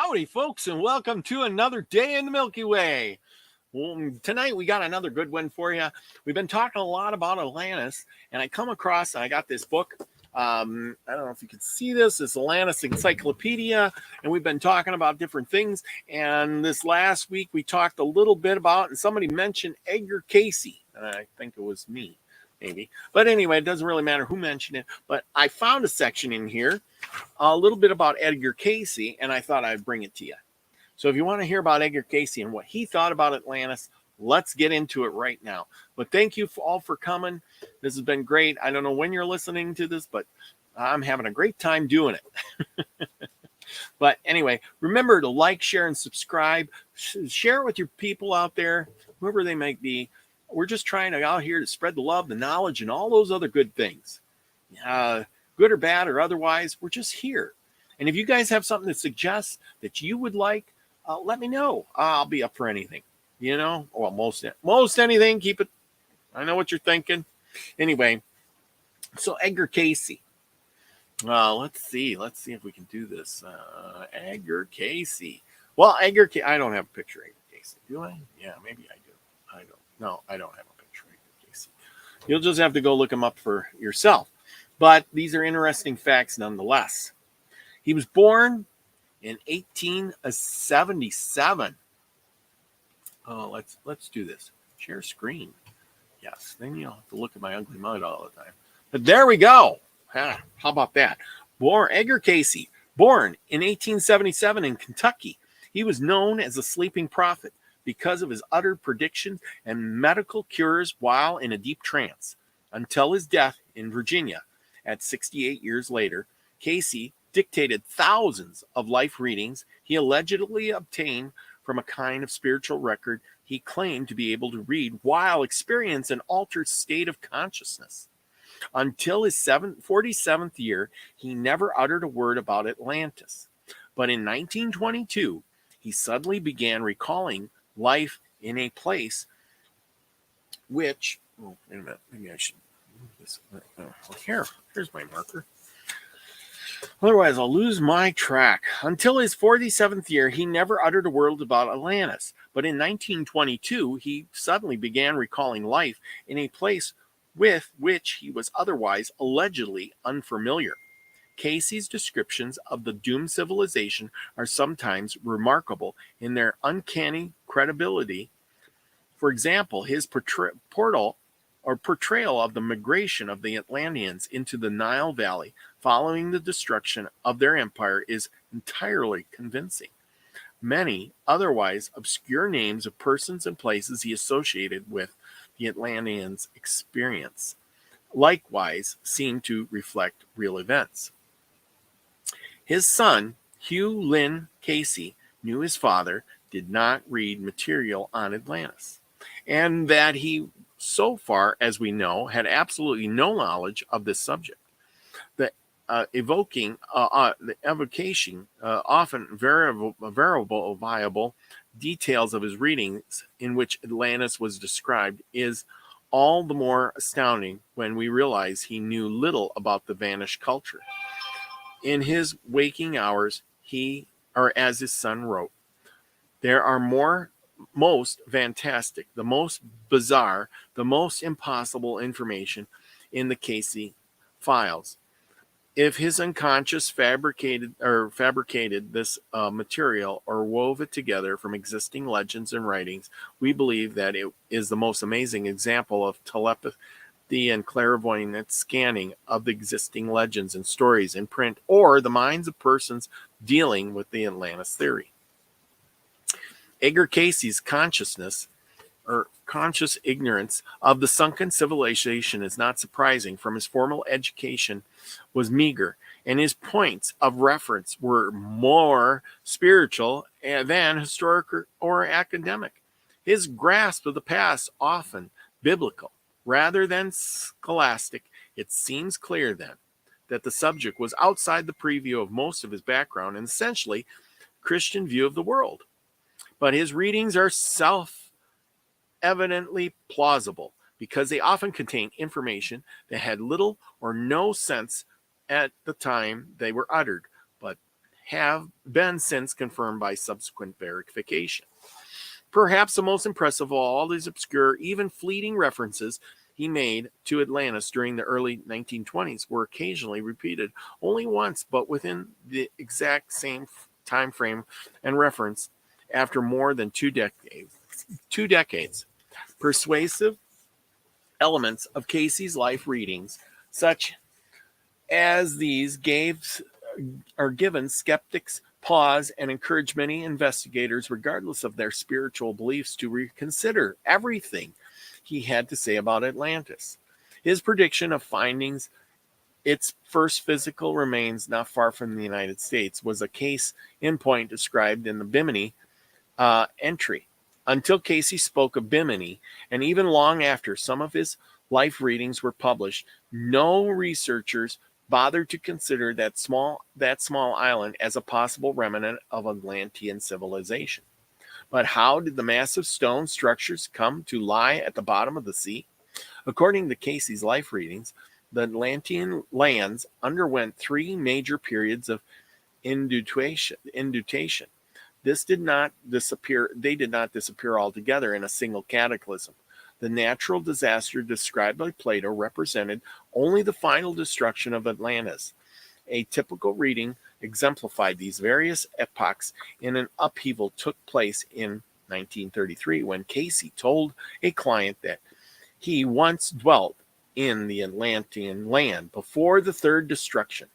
Howdy, folks, and welcome to another day in the Milky Way. Well, tonight we got another good one for you. We've been talking a lot about Atlantis, and I got this book. I don't know if you can see this. It's Atlantis Encyclopedia, and we've been talking about different things. And this last week we talked a little bit about, and somebody mentioned Edgar Cayce, and I think it was me, maybe. But anyway, it doesn't really matter who mentioned it. But I found a section in here, a little bit about Edgar Cayce, and I thought I'd bring it to you. So if you want to hear about Edgar Cayce and what he thought about Atlantis, let's get into it right now. But thank you all for coming. This has been great. I don't know when you're listening to this, but I'm having a great time doing it. But anyway, remember to like, share, and subscribe. Share it with your people out there, whoever they might be. We're just trying to out here to spread the love, the knowledge, and all those other good things. Good or bad or otherwise, we're just here. And if you guys have something to suggest that you would like, let me know. I'll be up for anything, well, most anything. Keep it. I know what you're thinking. Anyway, so Edgar Cayce. Let's see if we can do this. Edgar Cayce. Well, I don't have a picture of Edgar Cayce. Do I? Yeah, maybe I do. I don't. No, I don't have a picture of Edgar Cayce. You'll just have to go look him up for yourself. But these are interesting facts nonetheless. He was born in 1877. Let's do this. Share screen. Yes, then you'll have to look at my ugly mug all the time. But there we go. How about that? Edgar Cayce, born in 1877 in Kentucky. He was known as a sleeping prophet because of his uttered predictions and medical cures while in a deep trance, until his death in Virginia at 68 years later. Cayce dictated thousands of life readings he allegedly obtained from a kind of spiritual record he claimed to be able to read while experiencing an altered state of consciousness. Until his 47th year, he never uttered a word about Atlantis. But in 1922, he suddenly began recalling life in a place which... Oh, wait a minute. Maybe I should move this. Here's my marker. Otherwise, I'll lose my track. Until his 47th year, he never uttered a word about Atlantis. But in 1922, he suddenly began recalling life in a place with which he was otherwise allegedly unfamiliar. Cayce's descriptions of the doomed civilization are sometimes remarkable in their uncanny credibility. For example, his portrayal of the migration of the Atlanteans into the Nile Valley following the destruction of their empire is entirely convincing. Many otherwise obscure names of persons and places he associated with the Atlanteans' experience likewise seem to reflect real events. His son, Hugh Lynn Cayce, knew his father did not read material on Atlantis, and that he, so far as we know, had absolutely no knowledge of this subject. The evocation, often verifiable details of his readings in which Atlantis was described is all the more astounding when we realize he knew little about the vanished culture. In his waking hours, as his son wrote, there are most fantastic, the most bizarre, the most impossible information in the Cayce files. If his unconscious fabricated this material or wove it together from existing legends and writings, we believe that it is the most amazing example of telepathy and clairvoyant scanning of the existing legends and stories in print or the minds of persons dealing with the Atlantis theory. Edgar Cayce's conscious ignorance of the sunken civilization is not surprising, from his formal education was meager, and his points of reference were more spiritual than historic or academic. His grasp of the past often biblical rather than scholastic. It seems clear then that the subject was outside the preview of most of his background and essentially Christian view of the world. But his readings are self-evidently plausible because they often contain information that had little or no sense at the time they were uttered, but have been since confirmed by subsequent verification. Perhaps the most impressive of all these obscure, even fleeting references he made to Atlantis during the early 1920s were occasionally repeated only once, but within the exact same time frame and reference after more than 2 decades. 2 decades. Persuasive elements of Cayce's life readings, such as these, are given skeptics pause and encourage many investigators, regardless of their spiritual beliefs, to reconsider everything he had to say about Atlantis. His prediction of findings its first physical remains not far from the United States was a case in point described in the Bimini entry. Until Cayce spoke of Bimini, and even long after some of his life readings were published, no researchers bothered to consider that small island as a possible remnant of Atlantean civilization. But how did the massive stone structures come to lie at the bottom of the sea? According to Cayce's life readings, the Atlantean lands underwent 3 major periods of indentation. This did not disappear. They did not disappear altogether in a single cataclysm. The natural disaster described by Plato represented only the final destruction of Atlantis. A typical reading exemplified these various epochs in an upheaval took place in 1933 when Cayce told a client that he once dwelt in the Atlantean land before the third destruction.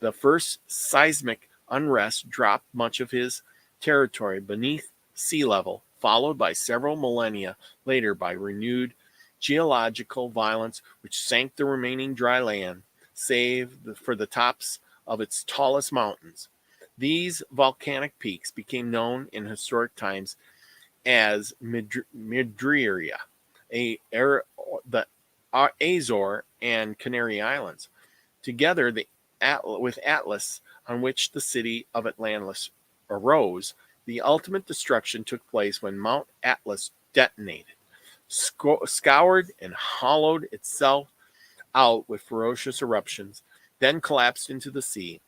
The first seismic unrest dropped much of his territory beneath sea level, followed by several millennia later by renewed geological violence, which sank the remaining dry land, save for the tops of its tallest mountains. These volcanic peaks became known in historic times as Midria, the Azore and Canary Islands. Together with Atlas, on which the city of Atlantis arose, the ultimate destruction took place when Mount Atlas detonated, scoured and hollowed itself out with ferocious eruptions, then collapsed into the sea.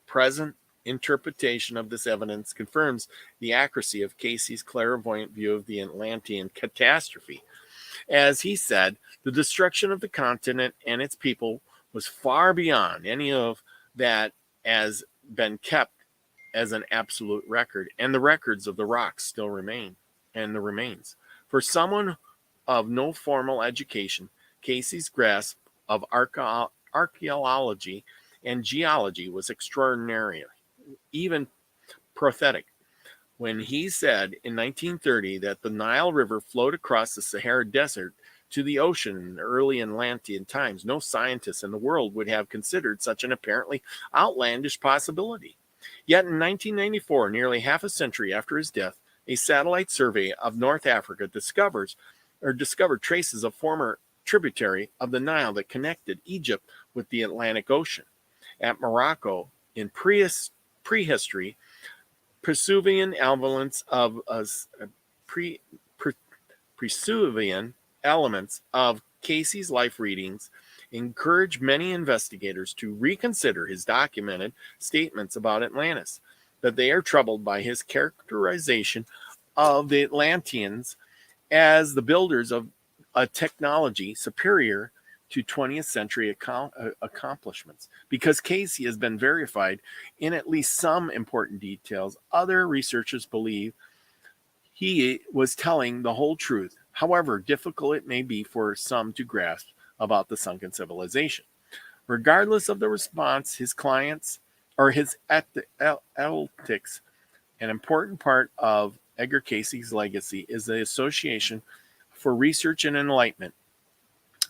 Present interpretation of this evidence confirms the accuracy of Cayce's clairvoyant view of the Atlantean catastrophe. As he said, the destruction of the continent and its people was far beyond any of that has been kept as an absolute record, and the records of the rocks still remain, and the remains. For someone of no formal education, Cayce's grasp of archaeology and geology was extraordinary, even prophetic. When he said in 1930 that the Nile River flowed across the Sahara Desert to the ocean in early Atlantean times, no scientist in the world would have considered such an apparently outlandish possibility. Yet in 1994, nearly half a century after his death, a satellite survey of North Africa discovered traces of former tributary of the Nile that connected Egypt with the Atlantic Ocean. At Morocco, in prehistory, Presuvian elements of Cayce's life readings encourage many investigators to reconsider his documented statements about Atlantis, that they are troubled by his characterization of the Atlanteans as the builders of a technology superior to 20th century accomplishments. Because Cayce has been verified in at least some important details, other researchers believe he was telling the whole truth, however difficult it may be for some to grasp about the sunken civilization. Regardless of the response, his clients or his ethics, an important part of Edgar Cayce's legacy is the Association for Research and Enlightenment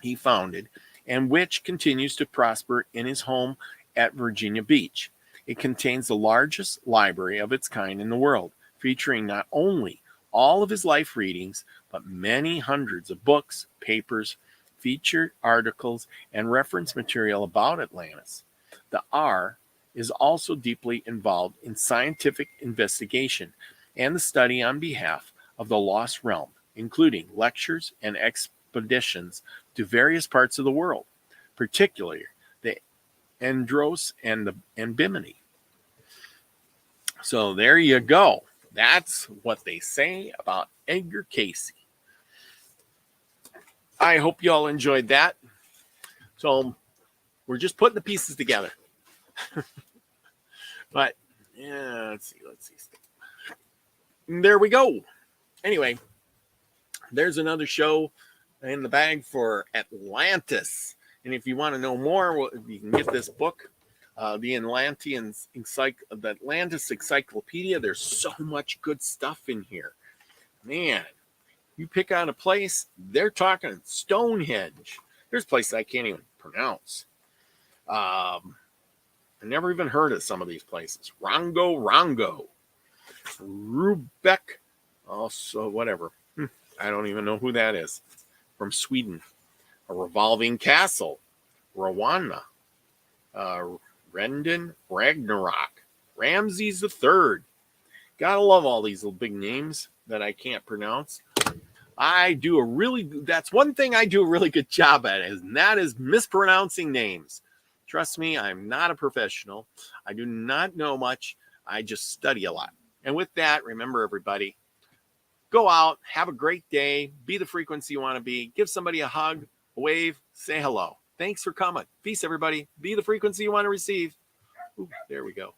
he founded, and which continues to prosper in his home at Virginia Beach. It contains the largest library of its kind in the world, featuring not only all of his life readings, but many hundreds of books, papers, featured articles, and reference material about Atlantis. The R is also deeply involved in scientific investigation and the study on behalf of the lost realm, including lectures and expeditions to various parts of the world, particularly the Andros and Bimini. So there you go. That's what they say about Edgar Cayce. I hope you all enjoyed that. So we're just putting the pieces together. But yeah, let's see. There we go. Anyway, there's another show in the bag for Atlantis. And if you want to know more, you can get this book, the Atlantis Encyclopedia. There's so much good stuff in here. Man, you pick out a place, they're talking Stonehenge. There's places I can't even pronounce. I never even heard of some of these places. Rongo, Rubeck, also whatever. I don't even know who that is. From Sweden. A revolving castle, Rwanda, Rendon, Ragnarok, Ramses III. Gotta love all these little big names that I can't pronounce. That's one thing I do a really good job at, and that is mispronouncing names. Trust me, I'm not a professional. I do not know much. I just study a lot. And with that, remember everybody, go out, have a great day, be the frequency you want to be, give somebody a hug, a wave, say hello. Thanks for coming. Peace, everybody. Be the frequency you want to receive. Ooh, there we go.